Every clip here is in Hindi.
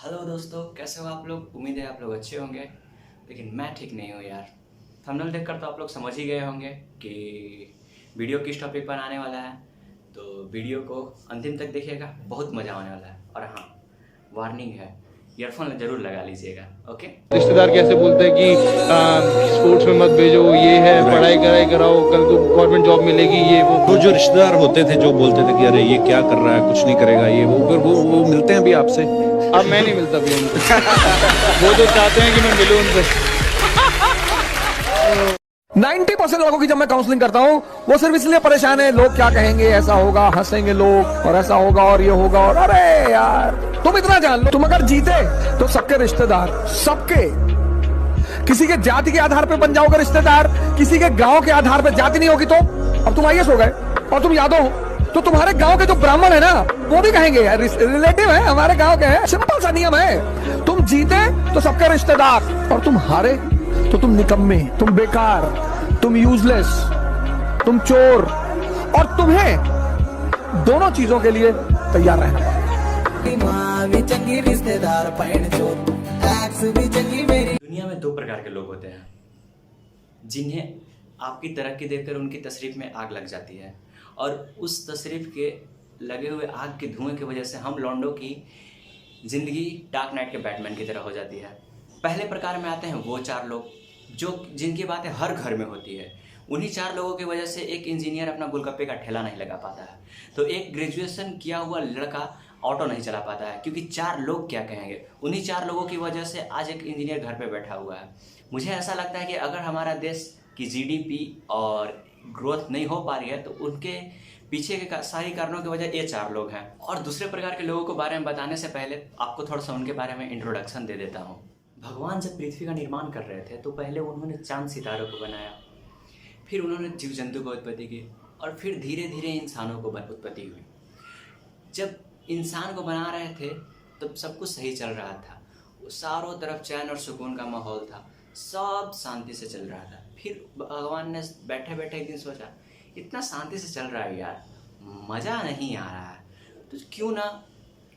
हेलो दोस्तों, कैसे हो आप लोग। उम्मीद है आप लोग अच्छे होंगे, लेकिन मैं ठीक नहीं हूँ यार। थंबनेल देखकर तो आप लोग समझ ही गए होंगे कि वीडियो किस टॉपिक पर आने वाला है। तो वीडियो को अंतिम तक देखिएगा, बहुत मज़ा आने वाला है। और हाँ, वार्निंग है, ईयरफोन ज़रूर लगा लीजिएगा। ओके। रिश्तेदार कैसे बोलते हैं कि स्पोर्ट्स में मत भेजो, ये है पढ़ाई कराई कराओ, कल को गवर्नमेंट जॉब मिलेगी, ये वो। तो जो रिश्तेदार होते थे जो बोलते थे कि अरे ये क्या कर रहा है, कुछ नहीं करेगा, ये वो, फिर वो मिलते हैं अभी आपसे। अब मैं नहीं मिलता भी उनसे। वो जो चाहते हैं कि मैं मिलूं उनसे। 90% लोगों की जब मैं काउंसलिंग करता हूं वो सिर्फ इसलिए परेशान है, लोग क्या कहेंगे, ऐसा होगा, हंसेंगे लोग, और ऐसा होगा और ये होगा। और अरे यार, तुम इतना जान लो, तुम अगर जीते तो सबके रिश्तेदार, सबके, किसी के जाति के आधार पे बन जाओगे रिश्तेदार, किसी के गांव के आधार पे जाति नहीं होगी तो। अब तुम आईएएस हो गए और तुम यादव हो तो तुम्हारे गांव के जो ब्राह्मण है ना वो भी कहेंगे यार रिलेटिव है, हमारे गांव के है। सिंपल सा नियम है, तुम जीते तो सबके रिश्तेदार और तुम हारे तो तुम निकम्मे, तुम बेकार, तुम यूजलेस, तुम चोर। और तुम्हें दोनों चीजों के लिए तैयार रहना पड़ेगा। दुनिया में दो प्रकार के लोग होते हैं, जिन्हें आपकी तरक्की देखकर उनकी तशरीफ में आग लग जाती है, और उस तशरीफ के लगे हुए आग के धुएं की वजह से हम लौंडों की ज़िंदगी डार्क नाइट के बैटमैन की तरह हो जाती है। पहले प्रकार में आते हैं वो चार लोग जिनकी बातें हर घर में होती है। उन्हीं चार लोगों की वजह से एक इंजीनियर अपना गोलगप्पे का ठेला नहीं लगा पाता है, तो एक ग्रेजुएशन किया हुआ लड़का ऑटो नहीं चला पाता है, क्योंकि चार लोग क्या कहेंगे। उन्हीं चार लोगों की वजह से आज एक इंजीनियर घर पे बैठा हुआ है। मुझे ऐसा लगता है कि अगर हमारा देश की जीडीपी और ग्रोथ नहीं हो पा रही है तो उनके पीछे के सारी कारणों की वजह ये चार लोग हैं। और दूसरे प्रकार के लोगों के बारे में बताने से पहले आपको थोड़ा सा उनके बारे में इंट्रोडक्शन दे देता हूँ। भगवान जब पृथ्वी का निर्माण कर रहे थे तो पहले उन्होंने चांद सितारों को बनाया, फिर उन्होंने जीव जंतु को उत्पत्ति की, और फिर धीरे धीरे इंसानों को उत्पत्ति हुई। जब इंसान को बना रहे थे तब सब कुछ सही चल रहा था, चारों तरफ चैन और सुकून का माहौल था, सब शांति से चल रहा था। फिर भगवान ने बैठे बैठे एक दिन सोचा, इतना शांति से चल रहा है यार, मज़ा नहीं आ रहा है, तो क्यों ना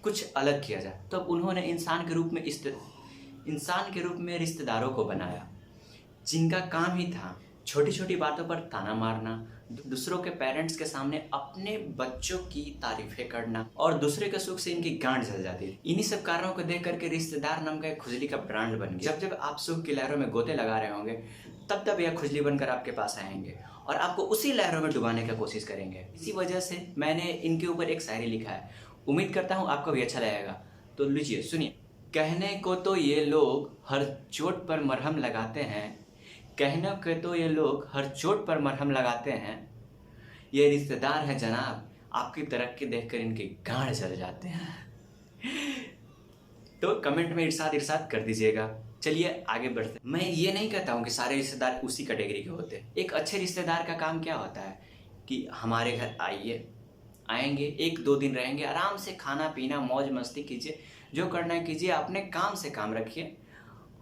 कुछ अलग किया जाए। तब उन्होंने इंसान के रूप में रिश्तेदारों को बनाया, जिनका काम ही था छोटी छोटी बातों पर ताना मारना, दूसरों के पेरेंट्स के सामने अपने बच्चों की तारीफें करना, और दूसरे के सुख से इनकी गांड जल जाती थी। इन्हीं सब कारणों को देख करके रिश्तेदार नाम का एक खुजली का ब्रांड बन गया। जब जब आप सुख की लहरों में गोते लगा रहे होंगे तब तब यह खुजली बनकर आपके पास आएंगे और आपको उसी लहरों में डुबाने की कोशिश करेंगे। इसी वजह से मैंने इनके ऊपर एक शायरी लिखा है, उम्मीद करता हूँ आपको भी अच्छा लगेगा। तो लीजिए सुनिए। कहने को तो ये लोग हर चोट पर मरहम लगाते हैं, कहने को तो ये लोग हर चोट पर मरहम लगाते हैं, ये रिश्तेदार हैं जनाब, आपकी तरक्की देखकर इनके गांड जल जाते हैं। तो कमेंट में इरशाद कर दीजिएगा। चलिए आगे बढ़ते। मैं ये नहीं कहता हूँ कि सारे रिश्तेदार उसी कैटेगरी के होते हैं। एक अच्छे रिश्तेदार का काम क्या होता है कि हमारे घर आएंगे, 1-2 दिन रहेंगे, आराम से खाना पीना मौज मस्ती कीजिए, जो करना है कीजिए, अपने काम से काम रखिए,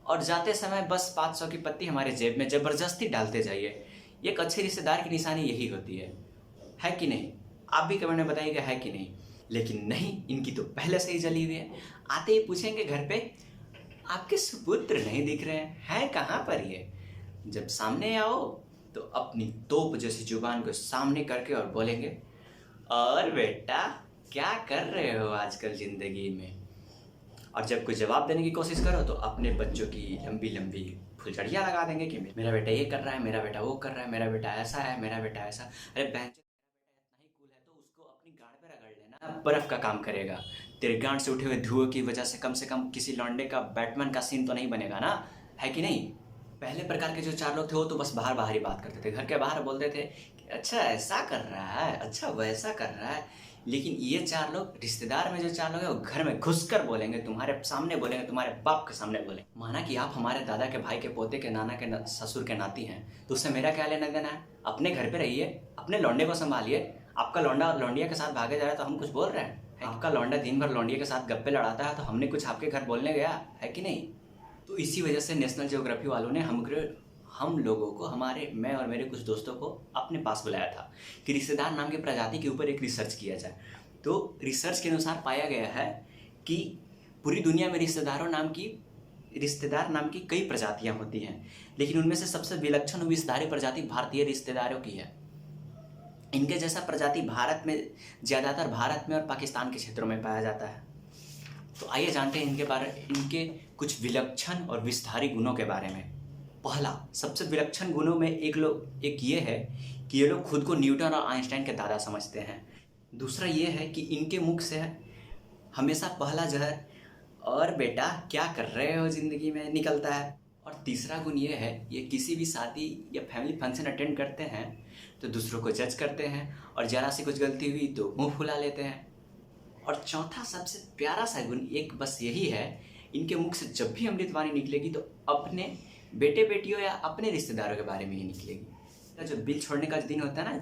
और जाते समय बस 500 की पत्ती हमारे जेब में ज़बरदस्ती डालते जाइए। एक अच्छे रिश्तेदार की निशानी यही होती है कि नहीं? आप भी कमेंट में बताइएगा, है कि नहीं? लेकिन नहीं, इनकी तो पहले से ही जली हुई है। आते ही पूछेंगे घर पे, आपके सुपुत्र नहीं दिख रहे हैं कहाँ पर ये? जब सामने आओ तो अपनी तोप जैसी जुबान को सामने करके और बोलेंगे, और बेटा क्या कर रहे हो आजकल ज़िंदगी में? और जब कोई जवाब देने की कोशिश करो तो अपने बच्चों की लंबी लंबी फुलझड़ियाँ लगा देंगे कि मेरा बेटा ये कर रहा है, मेरा बेटा वो कर रहा है, मेरा बेटा ऐसा है, मेरा बेटा ऐसा। अरे बहन, इतना ही कूल है तो उसको अपनी गांड पे रगड़ लेना, बर्फ का काम करेगा। तेरे गांड से उठे हुए धुएं की वजह से कम किसी लौंडे का बैटमैन का सीन तो नहीं बनेगा ना, है कि नहीं? पहले प्रकार के जो चार लोग थे वो तो बस बाहर ही बात करते थे, घर के बाहर बोलते थे कि अच्छा ऐसा कर रहा है, अच्छा वैसा कर रहा है। लेकिन ये चार लोग, रिश्तेदार में जो चार लोग हैं, वो घर में घुसकर बोलेंगे, तुम्हारे सामने बोलेंगे, तुम्हारे बाप के सामने बोलेंगे। माना कि आप हमारे दादा के भाई के पोते के नाना के ससुर के नाती हैं, तो उससे मेरा क्या लेना देना है? अपने घर पे रहिए, अपने लौंडे को संभालिए। आपका लौंडा लौंडिया के साथ भागे जा रहा है तो हम कुछ बोल रहे हैं? आपका लौंडा दिन भर लौंडिया के साथ गप्पे लड़ाता है तो हमने कुछ आपके घर बोलने गया है कि नहीं? तो इसी वजह से नेशनल ज्योग्राफी वालों ने हम लोगों को, मैं और मेरे कुछ दोस्तों को अपने पास बुलाया था कि रिश्तेदार नाम की प्रजाति के ऊपर एक रिसर्च किया जाए। तो रिसर्च के अनुसार पाया गया है कि पूरी दुनिया में रिश्तेदार नाम की कई प्रजातियां होती हैं, लेकिन उनमें से सबसे विलक्षण विषधारी प्रजाति भारतीय रिश्तेदारों की है। इनके जैसा प्रजाति ज़्यादातर भारत में और पाकिस्तान के क्षेत्रों में पाया जाता है। तो आइए जानते हैं इनके कुछ विलक्षण और विषधारी गुणों के बारे में। पहला सबसे विलक्षण गुणों में एक ये है कि ये लोग खुद को न्यूटन और आइंस्टाइन के दादा समझते हैं। दूसरा ये है कि इनके मुख से हमेशा पहला जहर और बेटा क्या कर रहे हो ज़िंदगी में निकलता है। और तीसरा गुण ये है, ये किसी भी शादी या फैमिली फंक्शन अटेंड करते हैं तो दूसरों को जज करते हैं और ज़रा सी कुछ गलती हुई तो मुंह फुला लेते हैं। और चौथा सबसे प्यारा सा गुण एक बस यही है, इनके मुख से जब भी अमृतवाणी निकलेगी तो अपने बेटे बेटियों या अपने रिश्तेदारों के बारे में ही निकलेगी। जब बिल छोड़ने का दिन होता है ना,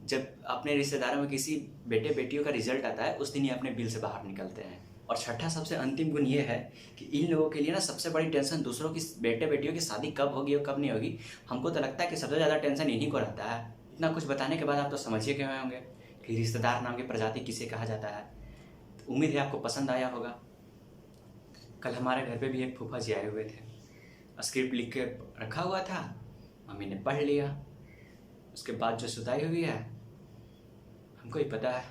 जब अपने रिश्तेदारों में किसी बेटे बेटियों का रिजल्ट आता है, उस दिन ही अपने बिल से बाहर निकलते हैं। और छठा सबसे अंतिम गुण ये है कि इन लोगों के लिए ना सबसे बड़ी टेंशन दूसरों की बेटे बेटियों की शादी कब होगी और कब नहीं होगी। हमको तो लगता है कि सबसे ज़्यादा टेंशन इन्हीं को रहता है। इतना कुछ बताने के बाद आप तो समझिए क्यों होंगे कि रिश्तेदार नाम की प्रजाति किसे कहा जाता है। तो उम्मीद है आपको पसंद आया होगा। कल हमारे घर पे भी एक फूफा जी आए हुए थे, स्क्रिप्ट लिख के रखा हुआ था, मम्मी ने पढ़ लिया। उसके बाद जो सुताई हुई है हमको ही पता है,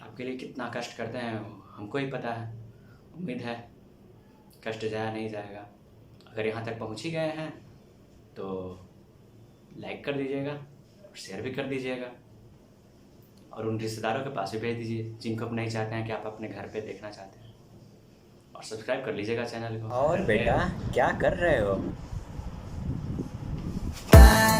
आपके लिए कितना कष्ट करते हैं हमको ही पता है। उम्मीद है कष्ट जाया नहीं जाएगा। अगर यहाँ तक पहुँच ही गए हैं तो लाइक कर दीजिएगा और शेयर भी कर दीजिएगा और उन रिश्तेदारों के पास भी भेज दीजिए जिनको आप नहीं चाहते हैं कि आप अपने घर पे देखना चाहते हैं। और सब्सक्राइब कर लीजिएगा चैनल को। और बेटा क्या कर रहे हो?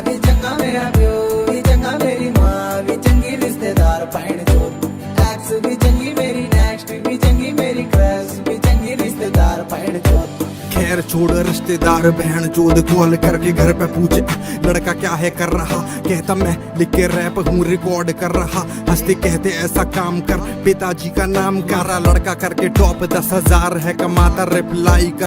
भी चंगा मेरा प्यो भी चंगा, मेरी माँ भी चंगी, रिश्तेदार पैण चोट, एक्स भी चंगी मेरी, नेक्स्ट भी चंगी मेरी, क्रश भी चंगी, रिश्तेदार पैण चोट। खैर छोड़ रिश्तेदार बहन चोद, कॉल करके घर पे पूछे लड़का क्या है कर रहा, कहता मैं लिख के रैप हूँ रिकॉर्ड कर रहा, हंसते कहते ऐसा काम कर पिताजी का नाम करा, लड़का करके टॉप 10,000 है कमाता, रिप्लाई कर